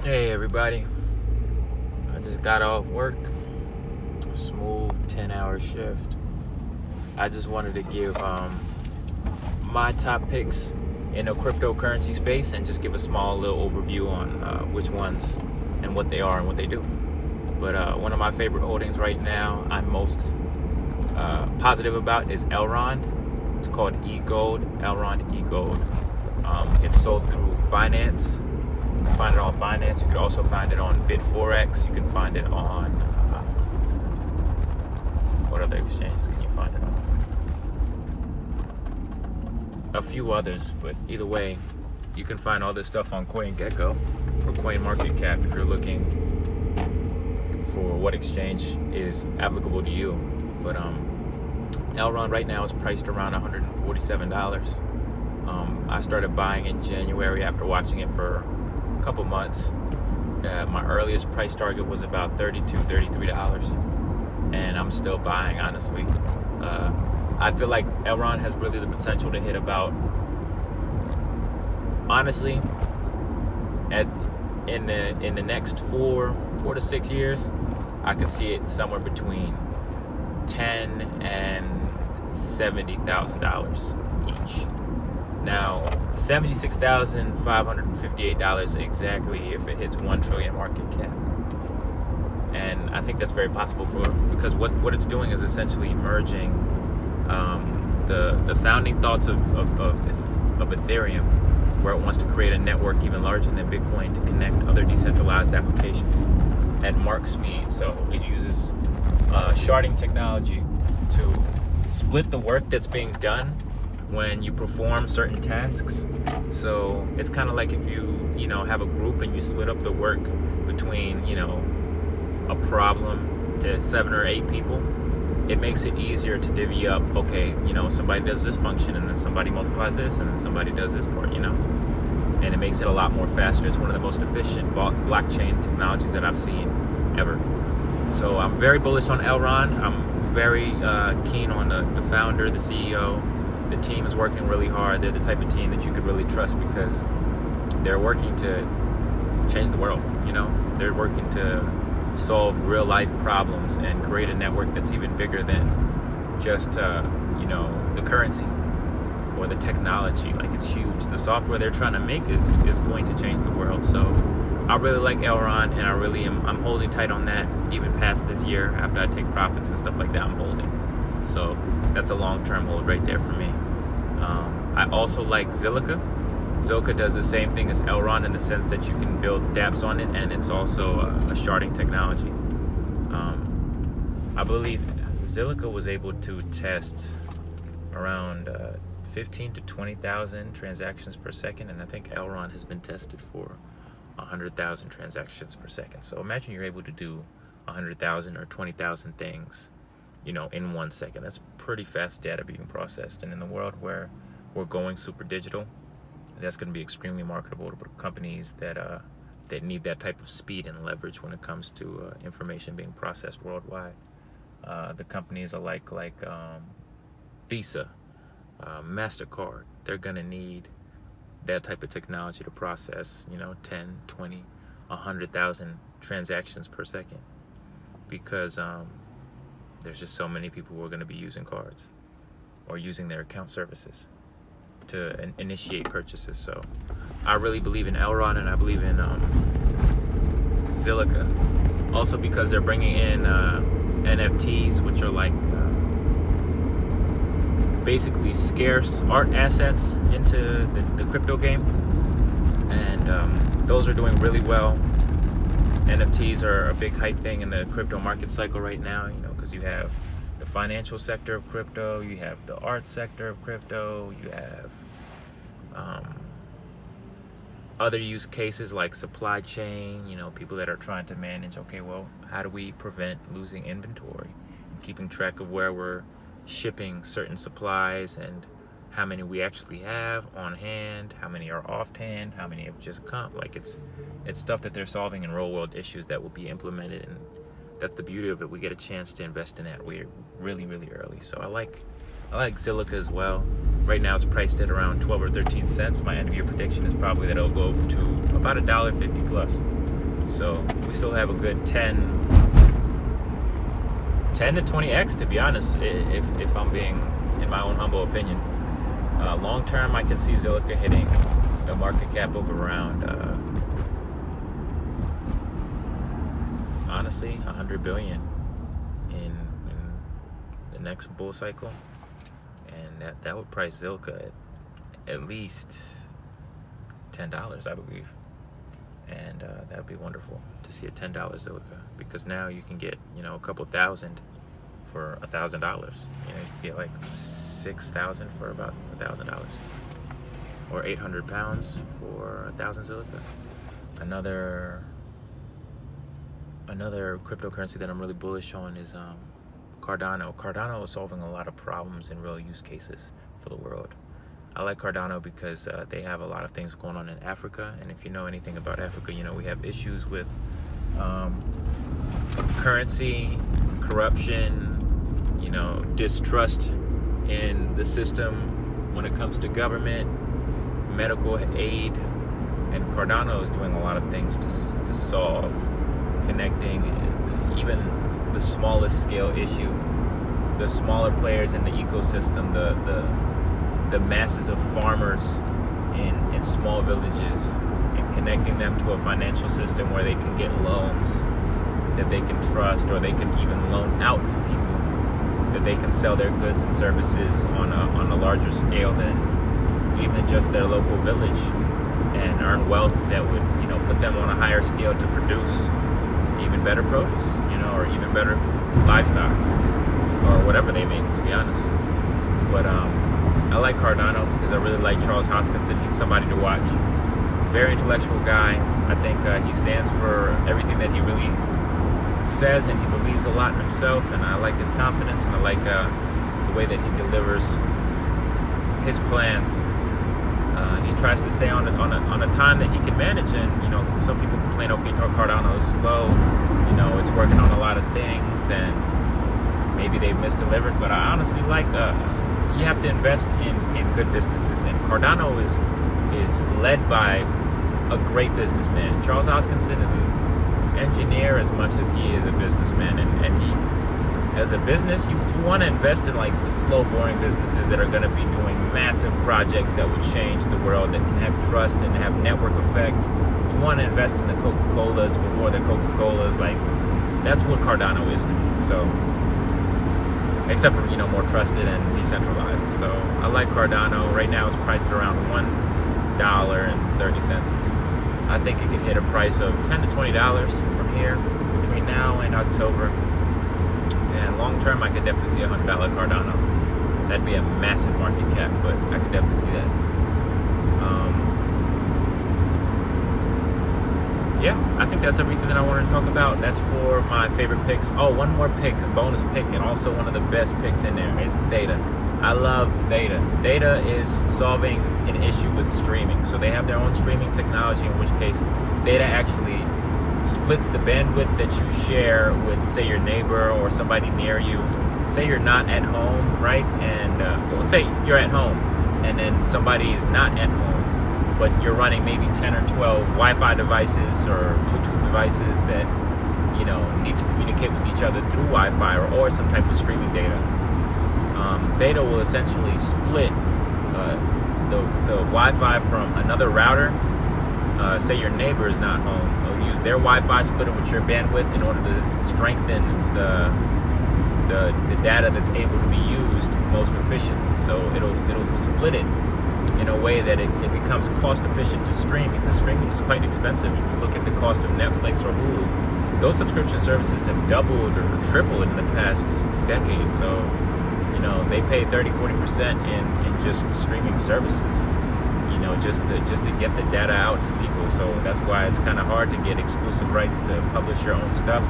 Hey everybody, I just got off work, smooth 10-hour shift. I just wanted to give my top picks in the cryptocurrency space and just give a small little overview on which ones and what they are and what they do. But one of my favorite holdings right now I'm most positive about is Elrond. It's called eGold, Elrond eGold. It's sold through Binance. You can find it on Binance. You can also find it on BitForex. You can find it on what other exchanges can you find it on? A few others, but either way, you can find all this stuff on CoinGecko or CoinMarketCap if you're looking for what exchange is applicable to you. But Elrond right now is priced around $147. I started buying in January after watching it for couple months. My earliest price target was about $32, $33, and I'm still buying, honestly. I feel like Elrond has really the potential to hit about, honestly, in the next 4 to 6 years, I could see it somewhere between $10,000 and $70,000 each. Now, $76,558 exactly if it hits 1 trillion market cap. And I think that's very possible because what it's doing is essentially merging the founding thoughts of Ethereum, where it wants to create a network even larger than Bitcoin to connect other decentralized applications at Mark speed. So it uses sharding technology to split the work that's being done when you perform certain tasks. So it's kind of like if you have a group and you split up the work between a problem to 7 or 8 people. It makes it easier to divvy up. Okay, somebody does this function and then somebody multiplies this and then somebody does this part. And it makes it a lot more faster. It's one of the most efficient blockchain technologies that I've seen ever. So I'm very bullish on Elrond. I'm very keen on the founder, the CEO. The team is working really hard. They're the type of team that you could really trust because they're working to change the world. They're working to solve real life problems and create a network that's even bigger than just the currency or the technology. Like, it's huge. The software they're trying to make is going to change the world. So I really like Elrond, and I'm holding tight on that even past this year. After I take profits and stuff like that, I'm holding. So that's a long-term hold right there for me. I also like Zilliqa. Zilliqa does the same thing as Elrond in the sense that you can build dApps on it, and it's also a sharding technology. I believe Zilliqa was able to test around 15 to 20,000 transactions per second, and I think Elrond has been tested for 100,000 transactions per second. So imagine you're able to do 100,000 or 20,000 things in 1 second. That's pretty fast data being processed. And in the world where we're going super digital, that's going to be extremely marketable to companies that need that type of speed and leverage when it comes to information being processed worldwide. The companies are like Visa, MasterCard. They're going to need that type of technology to process 10, 20, 100,000 transactions per second, because there's just so many people who are going to be using cards or using their account services to initiate purchases. So I really believe in Elrond, and I believe in Zilliqa. Also because they're bringing in NFTs, which are like basically scarce art assets into the crypto game. And those are doing really well. NFTs are a big hype thing in the crypto market cycle right now, because you have the financial sector of crypto, you have the art sector of crypto, you have other use cases like supply chain, people that are trying to manage, okay, well, how do we prevent losing inventory and keeping track of where we're shipping certain supplies and how many we actually have on hand, how many are off hand, how many have just come. Like, it's stuff that they're solving in real world issues that will be implemented, and that's the beauty of it. We get a chance to invest in that. We're really, really early. So I like Zilliqa as well. Right now it's priced at around 12 or 13 cents. My end of year prediction is probably that it'll go to about $1.50 plus. So we still have a good 10 to 20x, to be honest, if I'm being, in my own humble opinion. Long term, I can see Zilliqa hitting a market cap of around, honestly, 100 billion in the next bull cycle, and that would price Zilliqa at least $10, I believe. And that would be wonderful to see a $10 Zilliqa, because now you can get, a couple thousand for $1,000. You can get like 6,000 for about $1,000, or 800 pounds for 1,000 Zilliqa. Another cryptocurrency that I'm really bullish on is Cardano. Cardano is solving a lot of problems and real use cases for the world. I like Cardano because they have a lot of things going on in Africa, and if you know anything about Africa, we have issues with currency, corruption, distrust in the system when it comes to government, medical aid, and Cardano is doing a lot of things to solve, connecting even the smallest scale issue, the smaller players in the ecosystem, the masses of farmers in small villages, and connecting them to a financial system where they can get loans that they can trust, or they can even loan out to people, that they can sell their goods and services on a larger scale than even just their local village, and earn wealth that would put them on a higher scale to produce even better produce, or even better livestock, or whatever they make, to be honest. But I like Cardano because I really like Charles Hoskinson. He's somebody to watch. Very intellectual guy. I think he stands for everything that he really says, and he believes a lot in himself, and I like his confidence, and I like the way that he delivers his plans. He tries to stay on a time that he can manage, and some people complain, okay, Cardano is slow, it's working on a lot of things, and maybe they've misdelivered, but I honestly like you have to invest in good businesses, and Cardano is led by a great businessman. Charles Hoskinson is an engineer as much as he is a businessman, and he, as a business, you want to invest in like the slow, boring businesses that are going to be doing massive projects that would change the world, that can have trust and have network effect. You want to invest in the Coca-Colas before the Coca-Colas. Like, that's what Cardano is to me. So, except for more trusted and decentralized. So I like Cardano. Right now it's priced at around $1.30. I think it can hit a price of $10 to $20 from here between now and October. And long term, I could definitely see $100 Cardano. That'd be a massive market cap, but I could definitely see that. Yeah, I think that's everything that I wanted to talk about. That's for my favorite picks. Oh, one more pick, a bonus pick, and also one of the best picks in there is Theta. I love Theta. Theta is solving an issue with streaming. So they have their own streaming technology, in which case Theta actually splits the bandwidth that you share with, say, your neighbor or somebody near you. Say you're not at home, right? And well, say you're at home, and then somebody is not at home, but you're running maybe 10 or 12 Wi-Fi devices or Bluetooth devices that need to communicate with each other through Wi-Fi or some type of streaming data. Theta will essentially split the Wi-Fi from another router. Say your neighbor is not home, they'll use their Wi-Fi, split it with your bandwidth in order to strengthen the data that's able to be used most efficiently. So it'll split it in a way that it becomes cost efficient to stream, because streaming is quite expensive. If you look at the cost of Netflix or Hulu, those subscription services have doubled or tripled in the past decade. So they pay 30-40% in just streaming services, just to get the data out to people. So that's why it's kind of hard to get exclusive rights to publish your own stuff,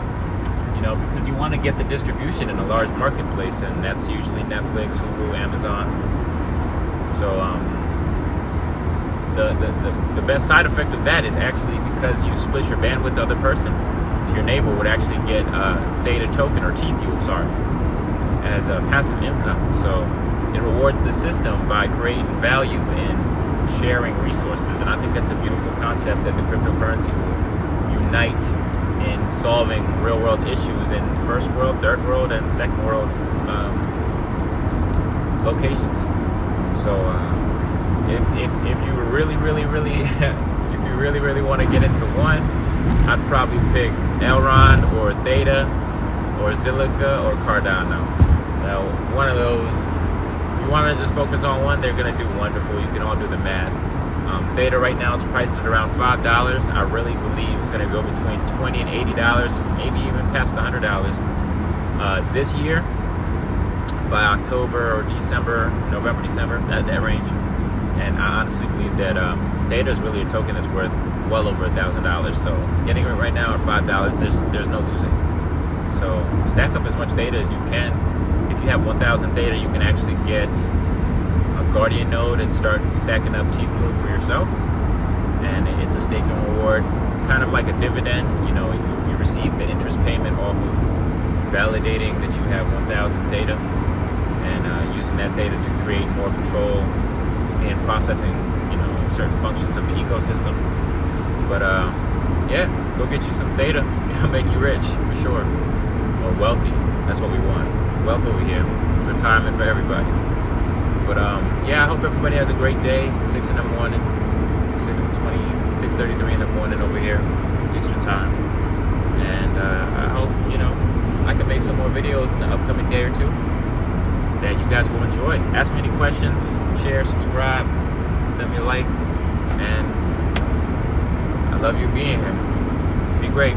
because you want to get the distribution in a large marketplace, and that's usually Netflix, Hulu, Amazon. So the best side effect of that is actually, because you split your bandwidth with the other person, your neighbor would actually get a Theta token, or T-Fuel, as a passive income. So it rewards the system by creating value in sharing resources, and I think that's a beautiful concept that the cryptocurrency will unite in solving real world issues in first world, third world, and second world locations. So if you really if you really want to get into one, I'd probably pick Elrond or Theta or Zilliqa or Cardano. Now, one of those, if you want to just focus on one, they're going to do wonderful. You can all do the math. Theta right now is priced at around $5. I really believe it's going to go between $20 and $80, maybe even past $100 this year. By October or December, November, December, that range. And I honestly believe that Theta is really a token that's worth well over $1,000. So getting it right now at $5, there's no losing. So stack up as much Theta as you can. If you have 1,000 Theta, you can actually get a Guardian node and start stacking up T-Fuel for yourself. And it's a staking reward, kind of like a dividend. You know, you receive the interest payment off of validating that you have 1,000 Theta, and using that data to create more control in processing, you know, certain functions of the ecosystem. But yeah, go get you some Theta. It'll make you rich for sure, or wealthy. That's what we want. Wealth over here, retirement for everybody. But yeah, I hope everybody has a great day. 6 in the morning, 6:33 in the morning over here, Eastern time. And I hope, you know, I can make some more videos in the upcoming day or two that you guys will enjoy. Ask me any questions, share, subscribe, send me a like, and I love you being here. Be great.